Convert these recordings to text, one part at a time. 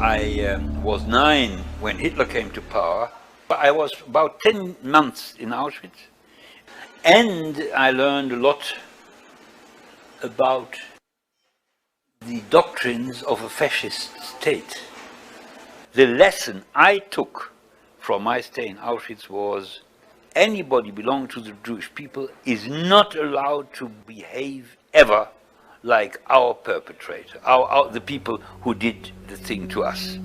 I was 9 when Hitler came to power. I was about 10 months in Auschwitz, and I learned a lot about the doctrines of a fascist state. The lesson I took from my stay in Auschwitz was anybody belonging to the Jewish people is not allowed to behave ever like our perpetrator, the people who did the thing to us.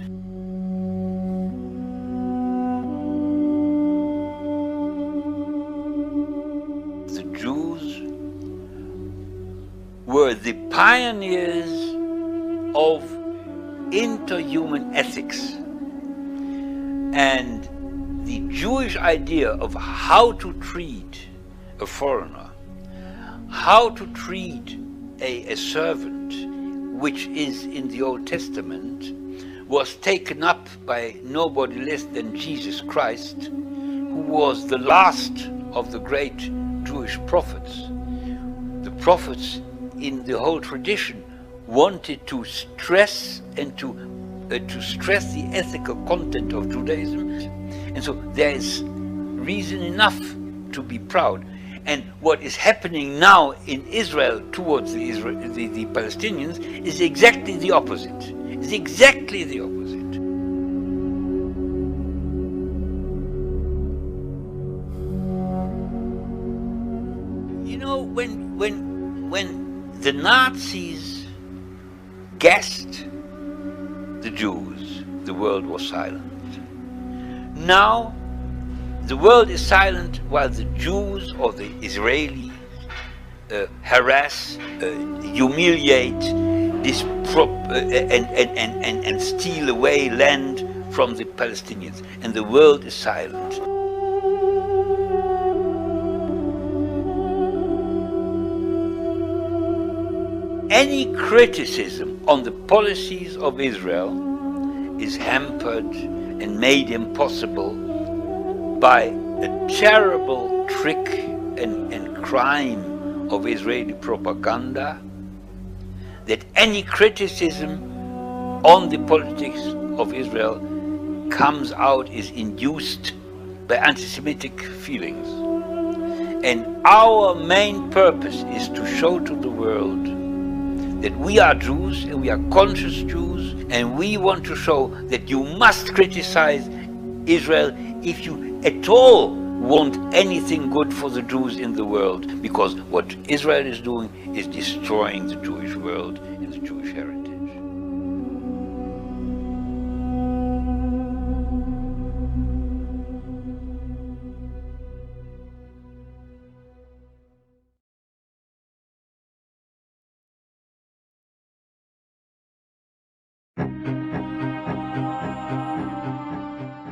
The Jews were the pioneers of interhuman ethics, and the Jewish idea of how to treat a foreigner, how to treat a servant, which is in the Old Testament, was taken up by nobody less than Jesus Christ, who was the last of the great Jewish prophets. The prophets in the whole tradition wanted to stress and to stress the ethical content of Judaism, and so there is reason enough to be proud. And what is happening now in Israel towards the Palestinians is exactly the opposite. It's exactly the opposite. You know, when the Nazis gassed the Jews, the world was silent. Now the world is silent while the Jews or the Israelis harass, humiliate, and steal away land from the Palestinians, and the world is silent. Any criticism on the policies of Israel is hampered and made impossible by a terrible trick and crime of Israeli propaganda, that any criticism on the politics of Israel comes out is induced by anti-Semitic feelings. And our main purpose is to show to the world that we are Jews and we are conscious Jews, and we want to show that you must criticize Israel if you at all want anything good for the Jews in the world, because what Israel is doing is destroying the Jewish world and the Jewish heritage.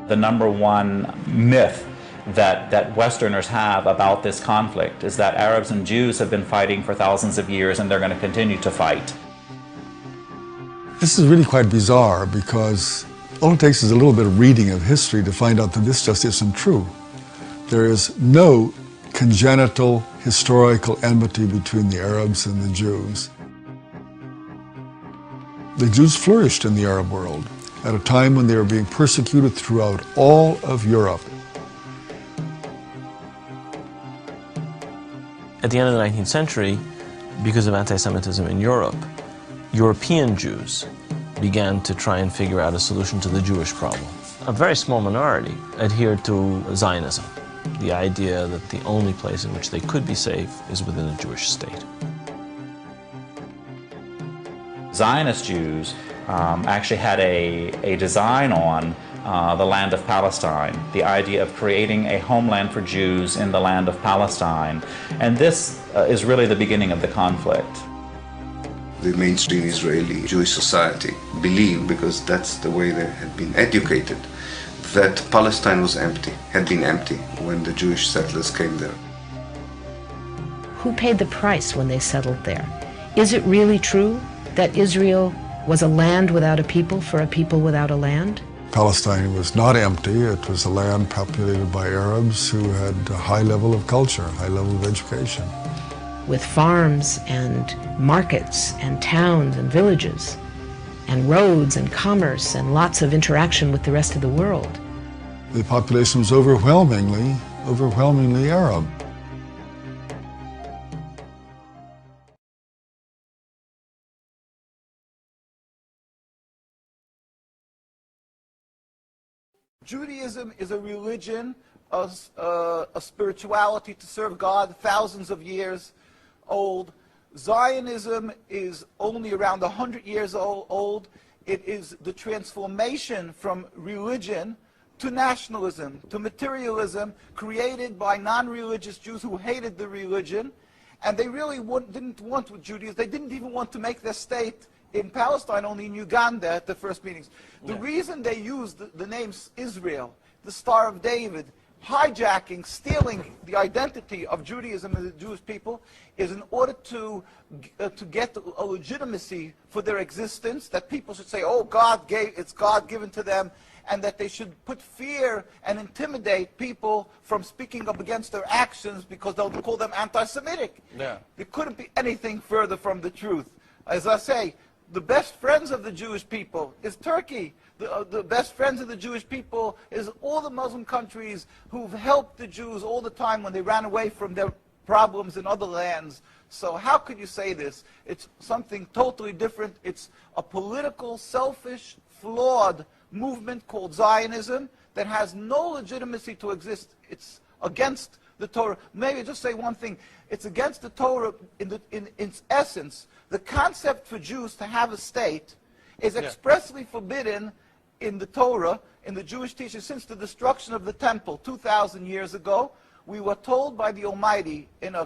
The number one myth that Westerners have about this conflict is that Arabs and Jews have been fighting for thousands of years and they're going to continue to fight. This is really quite bizarre, because all it takes is a little bit of reading of history to find out that this just isn't true. There is no congenital historical enmity between the Arabs and the Jews. The Jews flourished in the Arab world at a time when they were being persecuted throughout all of Europe. At the end of the 19th century, because of anti-Semitism in Europe, European Jews began to try and figure out a solution to the Jewish problem. A very small minority adhered to Zionism, the idea that the only place in which they could be safe is within a Jewish state. Zionist Jews actually had a design on the land of Palestine, the idea of creating a homeland for Jews in the land of Palestine. And this is really the beginning of the conflict. The mainstream Israeli Jewish society believed, because that's the way they had been educated, that Palestine was empty, had been empty when the Jewish settlers came there. Who paid the price when they settled there? Is it really true that Israel was a land without a people for a people without a land? Palestine was not empty. It was a land populated by Arabs who had a high level of culture, a high level of education. With farms and markets and towns and villages and roads and commerce and lots of interaction with the rest of the world. The population was overwhelmingly Arab. Judaism is a religion, a spirituality to serve God, thousands of years old. Zionism is only around 100 years old. It is the transformation from religion to nationalism, to materialism, created by non-religious Jews who hated the religion. And they really didn't want with Judaism. They didn't even want to make their state in Palestine, only in Uganda at the first meetings. The reason they used the name Israel, the Star of David, hijacking, stealing the identity of Judaism and the Jewish people, is in order to get a legitimacy for their existence, that people should say, oh, it's God given to them, and that they should put fear and intimidate people from speaking up against their actions because they'll call them anti-Semitic. Yeah. It couldn't be anything further from the truth. As I say, the best friends of the Jewish people is Turkey. The best friends of the Jewish people is all the Muslim countries who've helped the Jews all the time when they ran away from their problems in other lands. So how could you say this? It's something totally different. It's a political, selfish, flawed movement called Zionism that has no legitimacy to exist. It's against the Torah. Maybe just say one thing. It's against the Torah in its essence. The concept for Jews to have a state is expressly forbidden in the Torah, in the Jewish teaching, since the destruction of the temple 2,000 years ago. We were told by the Almighty in a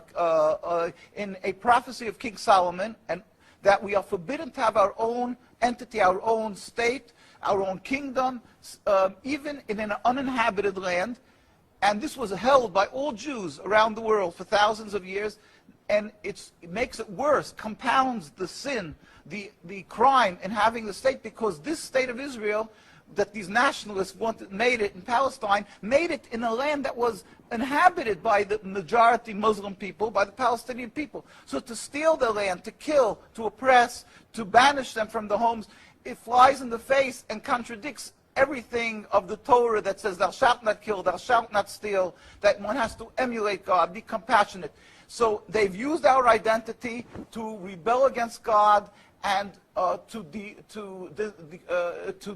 prophecy of King Solomon, and that we are forbidden to have our own entity, our own state, our own kingdom, even in an uninhabited land. And this was held by all Jews around the world for thousands of years. And it makes it worse, compounds the sin, the crime in having the state, because this state of Israel that these nationalists made it in Palestine, made it in a land that was inhabited by the majority Muslim people, by the Palestinian people. So to steal their land, to kill, to oppress, to banish them from the homes, it flies in the face and contradicts everything of the Torah that says thou shalt not kill, thou shalt not steal, that one has to emulate God, be compassionate. So they've used our identity to rebel against God and to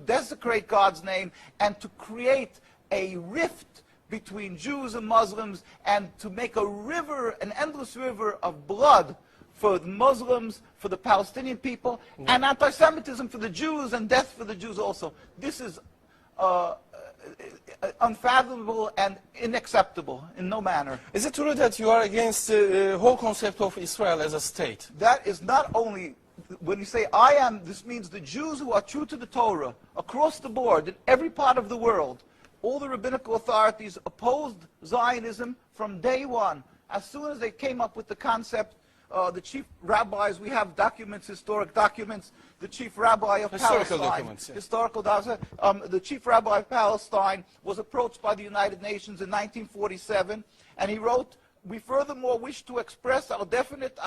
desecrate God's name, and to create a rift between Jews and Muslims, and to make a river, an endless river of blood for the Muslims, for the Palestinian people, and anti-Semitism for the Jews, and death for the Jews also. This is unfathomable and unacceptable in no manner. Is it true that you are against the whole concept of Israel as a state? That is not only, when you say I am, this means the Jews who are true to the Torah, across the board, in every part of the world, all the rabbinical authorities opposed Zionism from day one. As soon as they came up with the concept, the chief rabbis, we have documents, historic documents, the chief rabbi of Palestine, the chief rabbi of Palestine was approached by the United Nations in 1947, and he wrote, "We furthermore wish to express our definite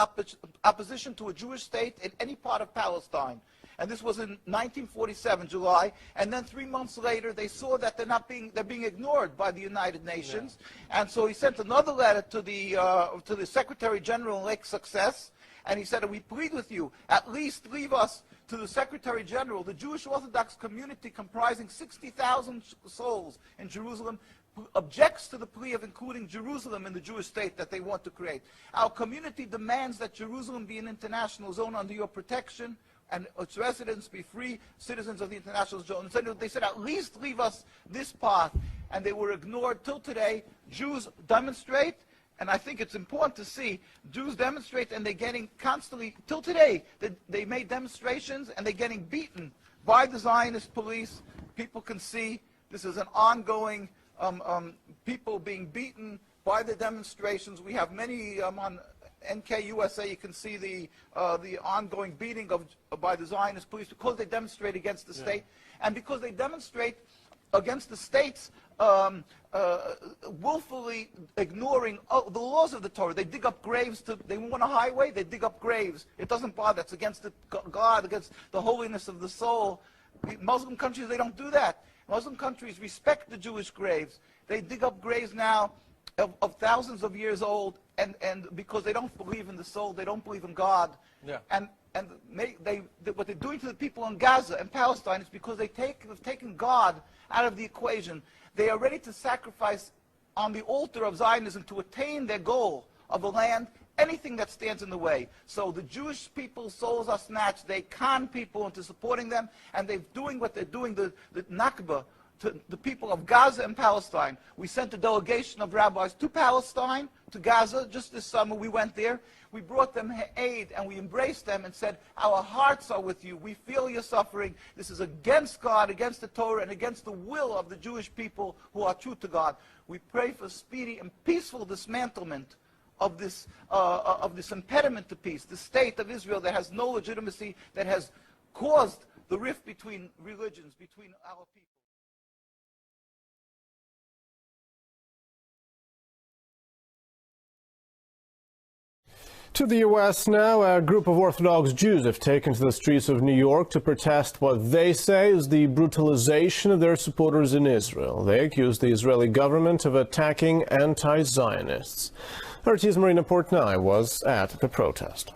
opposition to a Jewish state in any part of Palestine." And this was in 1947, July. And then 3 months later, they saw that they're being ignored by the United Nations. Yeah. And so he sent another letter to the Secretary General in Lake Success, and he said, "We plead with you, at least leave us to the Secretary General. The Jewish Orthodox community, comprising 60,000 souls in Jerusalem, objects to the plea of including Jerusalem in the Jewish state that they want to create. Our community demands that Jerusalem be an international zone under your protection, and its residents be free citizens of the international zone." And so they said, at least leave us this path. And they were ignored till today. Jews demonstrate, and I think it's important to see, Jews demonstrate, and they're getting constantly, till today, they made demonstrations, and they're getting beaten by the Zionist police. People can see this is an ongoing, people being beaten by the demonstrations. We have many on NKUSA, you can see the ongoing beating by the Zionist police because they demonstrate against the state, and because they demonstrate against the state's willfully ignoring the laws of the Torah. They dig up graves. They want a highway, they dig up graves. It doesn't bother. It's against God, against the holiness of the soul. Muslim countries, they don't do that. Muslim countries respect the Jewish graves. They dig up graves now of thousands of years old, and because they don't believe in the soul, they don't believe in God. Yeah. And what they're doing to the people in Gaza and Palestine is because they've taken God out of the equation. They are ready to sacrifice on the altar of Zionism to attain their goal of a land, anything that stands in the way. So the Jewish people's souls are snatched. They con people into supporting them, and they're doing what they're doing, the Nakba, to the people of Gaza and Palestine. We sent a delegation of rabbis to Palestine, to Gaza, just this summer. We went there. We brought them aid, and we embraced them and said, our hearts are with you. We feel your suffering. This is against God, against the Torah, and against the will of the Jewish people who are true to God. We pray for speedy and peaceful dismantlement of this impediment to peace, the state of Israel that has no legitimacy, that has caused the rift between religions, between our people. To the U.S. now, a group of Orthodox Jews have taken to the streets of New York to protest what they say is the brutalization of their supporters in Israel. They accuse the Israeli government of attacking anti-Zionists. RT's Marina Portnoy was at the protest.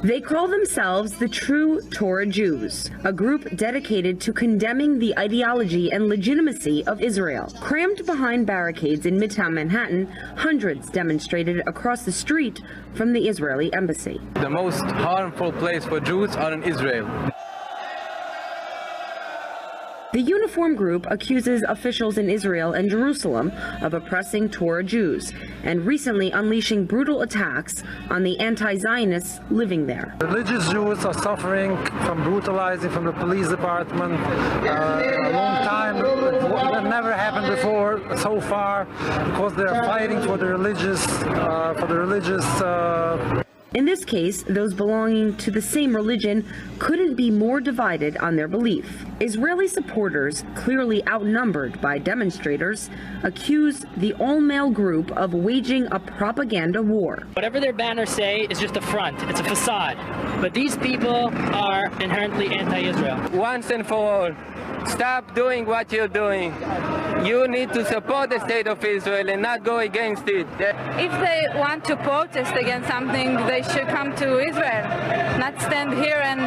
They call themselves the True Torah Jews, a group dedicated to condemning the ideology and legitimacy of Israel. Crammed behind barricades in Midtown Manhattan, hundreds demonstrated across the street from the Israeli embassy. The most harmful place for Jews are in Israel. The uniform group accuses officials in Israel and Jerusalem of oppressing Torah Jews and recently unleashing brutal attacks on the anti-Zionists living there. Religious Jews are suffering from brutalizing from the police department a long time. It never happened before so far because they are fighting for the religious. In this case, those belonging to the same religion couldn't be more divided on their belief. Israeli supporters, clearly outnumbered by demonstrators, accuse the all-male group of waging a propaganda war. Whatever their banners say is just a front, it's a facade. But these people are inherently anti-Israel. Once and for all, stop doing what you're doing. You need to support the state of Israel and not go against it. If they want to protest against something, they should come to Israel, not stand here and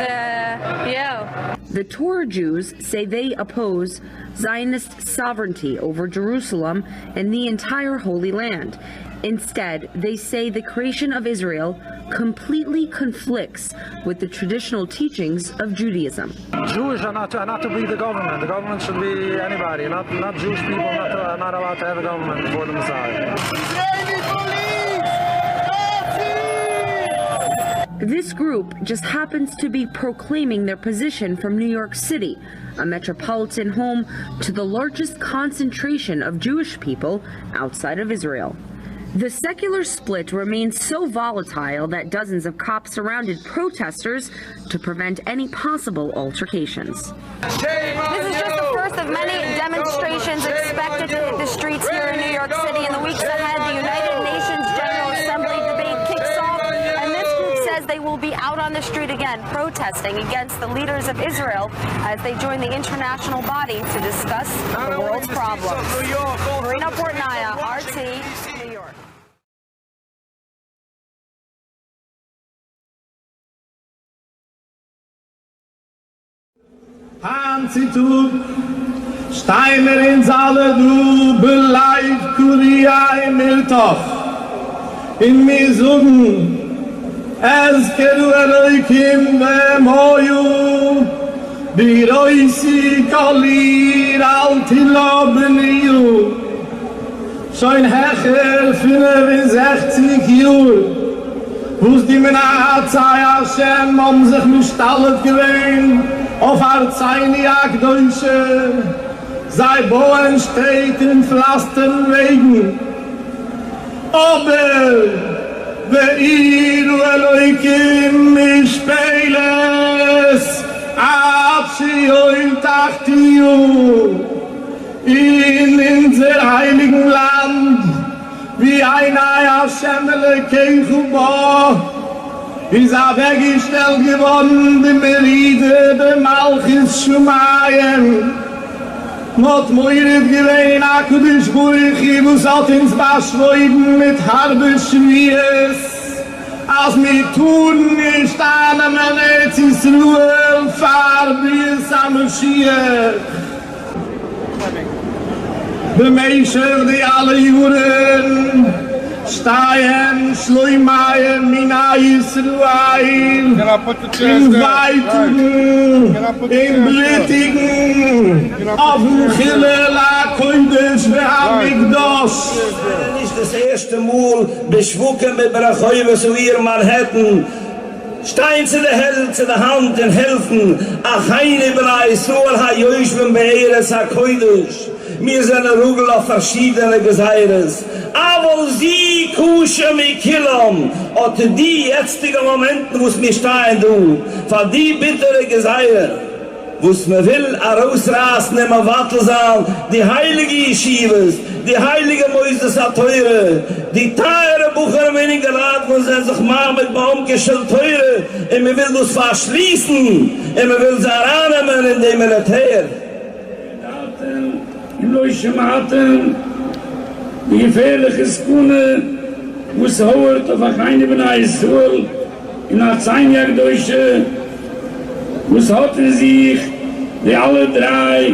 yell. The Torah Jews say they oppose Zionist sovereignty over Jerusalem and the entire Holy Land. Instead, they say the creation of Israel completely conflicts with the traditional teachings of Judaism. Jews are not to be the government. The government should be anybody, not Jewish people, not allowed to have a government before the Messiah. This group just happens to be proclaiming their position from New York City, a metropolitan home to the largest concentration of Jewish people outside of Israel. The secular split remains so volatile that dozens of cops surrounded protesters to prevent any possible altercations. This is just the first of many demonstrations expected to hit the streets here in New York City. In the weeks ahead, the United Nations General Assembly debate kicks off, and this group says they will be out on the street again, protesting against the leaders of Israel as they join the international body to discuss the world's problems. Marina Portnoy, RT, New York. Hansitur, Steiner in Saale, du beleid Kuria im Miltoch. In Misugen, es kedu Elohim ve'moyu, biroisi kalir al tilo beniyu. Schon hecher 65 Jür, wo's die Menazai Hashem sich nicht alles gewähnt. Auf Arzayniak Deutsche, sei Bohen steht in Pflastern Wegen. Aber, wer ihr Elohim mich speiles, Israel in unser heiligen Land, wie ein Hashem Elokeinu ist weggestellt geworden, die Meride, der Malchus Shumayim. Mot moiret gewein akudish buichi, was hat ins Baschwoiden mit harbe Schwiees. Als mi tun nicht an am Eretz Yisruel, Farbis am Mashiach. Bemeischer die alle Juren, Steien, Schleimeien, Mina Yisruel, in Weitungen, in Blittigen, auf dem Chilel HaKodesh ve'Hamikdash. Nicht das erste Mal beschwucken mit Brachäuwe so hier in Manhattan. Stein zu der Held, zu der Hand und helfen. Ach, heine Brei, so ha Joishven beheres HaKodesh. Wir sind ein Rugel auf verschiedene Geseires. Aber sie kuschen mit Killern. Und die jetzigen Momente, wo es mir stehen tut, von die bittere Geseire, wo es mir will, rausrasen, immer Wattel sein, die heilige Yeshivas, die heilige Moises Teure, die teure Bucher im Ingerat, wo sie sich mal mit Baumgeschirr teure, und wir will das verschließen, und wir will sie annehmen in dem Militär. Loische Maten, die gefährliche Skune, wo es hauert auf eine Beneisur, in der 10 Jahre Deutsche, wo es hatten sich, die alle drei,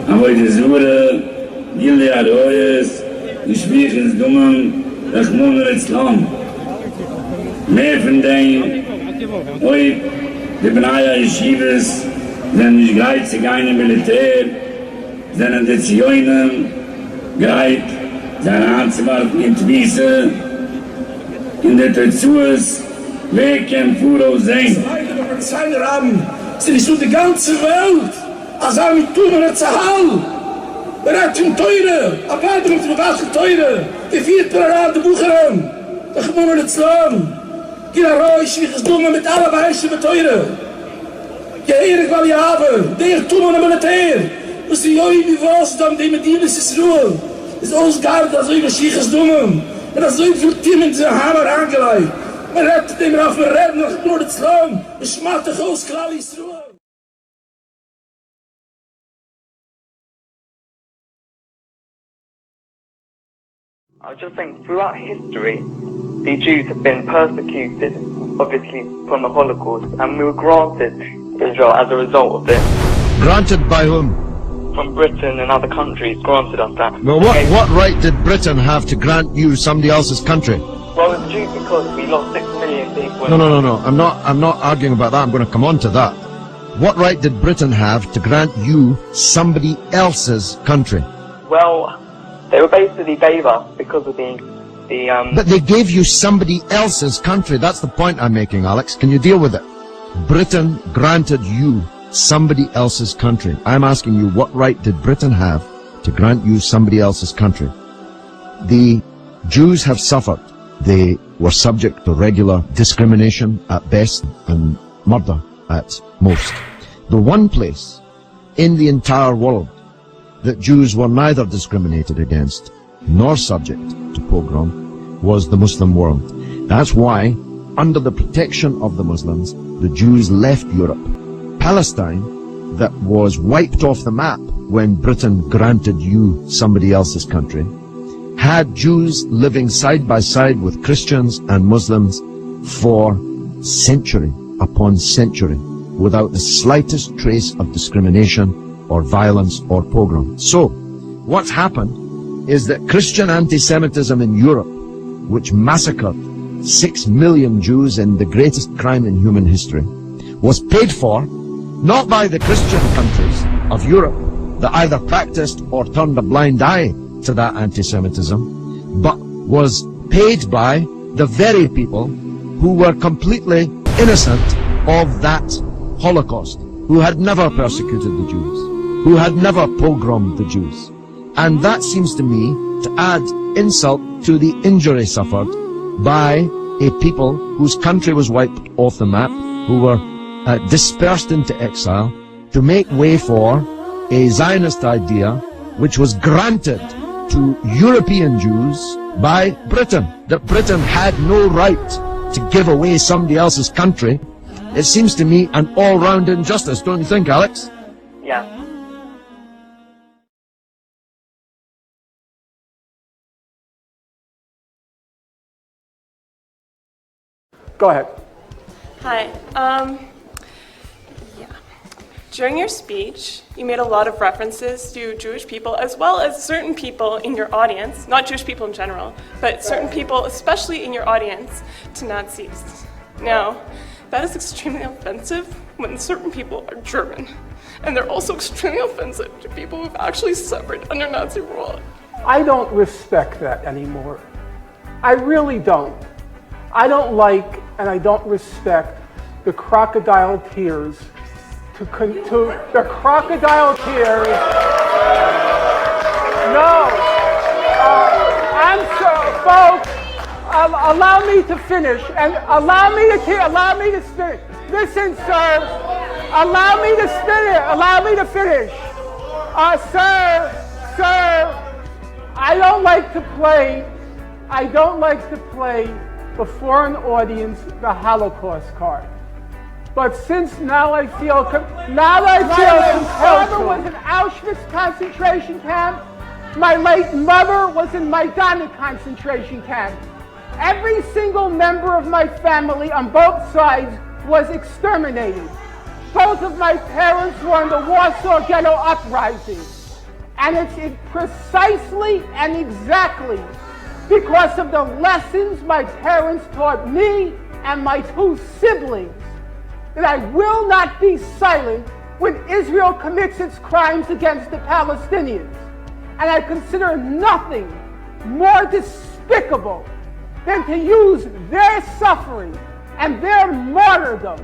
aber die Sure, die Aroyes, die Schwiegens Dummen, das Monats Land. Mehr von denen, heute, die Benaya Yeshivas, sind nicht geizig eine Militär, sind die Zioinen bereit, seine anzuwarten in Twisse, in der Tetsues, wer kann Furo sein? Seine Raben, sie ist durch die ganze Welt, als mit Tumor Zahal, bereit zum Teure, Abweiterung zum Waschen Teure, die 4. Rat der Bucherin, der Gemommene Zlam, die Arroisch, wie es Dumme mit aller Weichen mit Teure, Geherig weil ich habe, der Tumor Militär, was die Joi wie was, dann die mit ihm ist Ruhe. Es ist ausgehalten, dass wir Schiechers dummen. Und dass so viel Team in den Hammer angelegt. Man hat dem auf der Reden noch nur das Land. Es schmatt doch aus, klar ist Ruhe. I just think throughout history, the Jews have been persecuted, obviously, from the Holocaust, and we were granted Israel as a result of this. Granted by whom? From Britain and other countries granted us that. Well, what right did Britain have to grant you somebody else's country? Well, it's due because we lost 6 million people. No. I'm not arguing about that. I'm going to come on to that. What right did Britain have to grant you somebody else's country? Well, they were basically gave us because of the But they gave you somebody else's country. That's the point I'm making, Alex. Can you deal with it? Britain granted you somebody else's country. I'm asking you, what right did Britain have to grant you somebody else's country? The Jews have suffered. They were subject to regular discrimination at best and murder at most. The one place in the entire world that Jews were neither discriminated against nor subject to pogrom was the Muslim world. That's why, under the protection of the Muslims, the Jews left Europe. Palestine, that was wiped off the map when Britain granted you somebody else's country, had Jews living side by side with Christians and Muslims for century upon century without the slightest trace of discrimination or violence or pogrom. So, what's happened is that Christian anti-Semitism in Europe, which massacred 6 million Jews in the greatest crime in human history, was paid for not by the Christian countries of Europe that either practiced or turned a blind eye to that anti-Semitism, but was paid by the very people who were completely innocent of that Holocaust, who had never persecuted the Jews, who had never pogromed the Jews. And that seems to me to add insult to the injury suffered by a people whose country was wiped off the map, who were dispersed into exile, to make way for a Zionist idea which was granted to European Jews by Britain, that Britain had no right to give away somebody else's country. It seems to me an all-round injustice, don't you think, Alex? Yeah. Go ahead. Hi. During your speech, you made a lot of references to Jewish people as well as certain people in your audience, not Jewish people in general, but certain people, especially in your audience, to Nazis. Now, that is extremely offensive when certain people are German, and they're also extremely offensive to people who've actually suffered under Nazi rule. I don't respect that anymore. I really don't. I don't like and I don't respect the crocodile tears the crocodile tears. No. I'm so, folks, allow me to finish and allow me to finish. Listen, sir. Allow me to finish. Allow me to finish. Sir, I don't like to play before an audience the Holocaust card. But since now I feel compelled. My father was in Auschwitz concentration camp. My late mother was in Maidanek concentration camp. Every single member of my family on both sides was exterminated. Both of my parents were in the Warsaw Ghetto Uprising. And it's precisely and exactly because of the lessons my parents taught me and my two siblings that I will not be silent when Israel commits its crimes against the Palestinians. And I consider nothing more despicable than to use their suffering and their martyrdom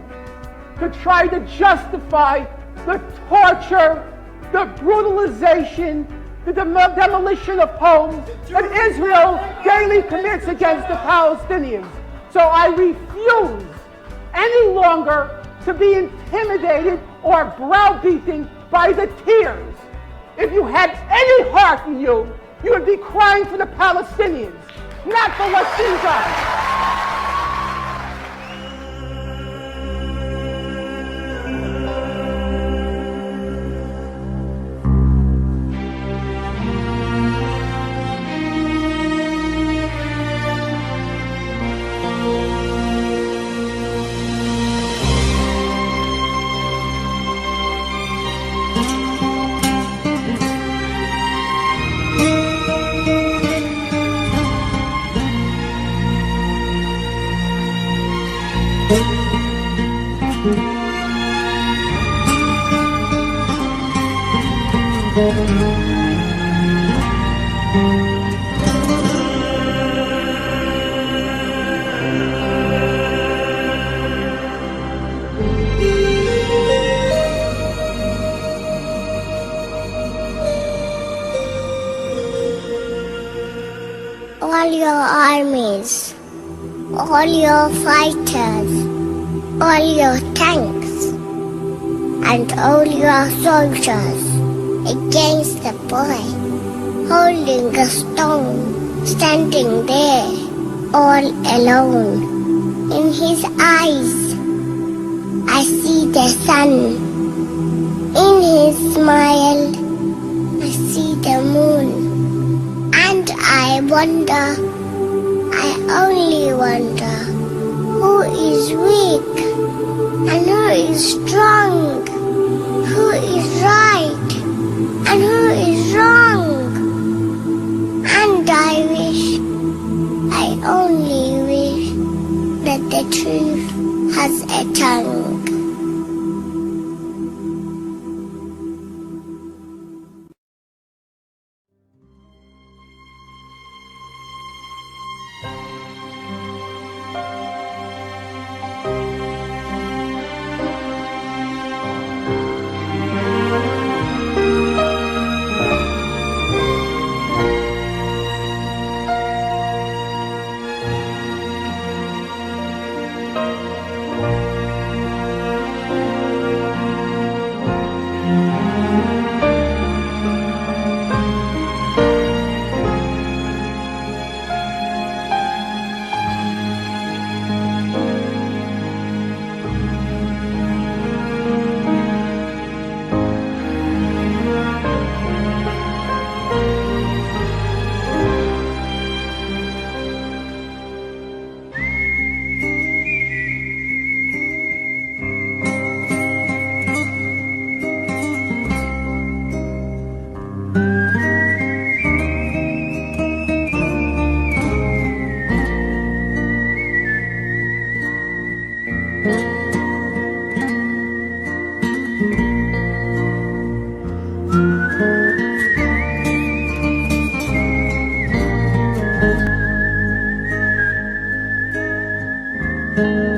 to try to justify the torture, the brutalization, the demolition of homes that Israel daily commits against the Palestinians. So I refuse any longer to be intimidated or browbeaten by the tears. If you had any heart in you, you would be crying for the Palestinians, not for what's being done. All your armies, all your fighters, all your tanks, and all your soldiers against the boy, holding a stone, standing there, all alone. In his eyes, I see the sun. In his smile, I see the moon. And I wonder, I only wonder, who is weak and who is strong, who is right and who is wrong. And I wish, I only wish that the truth has a tongue. you.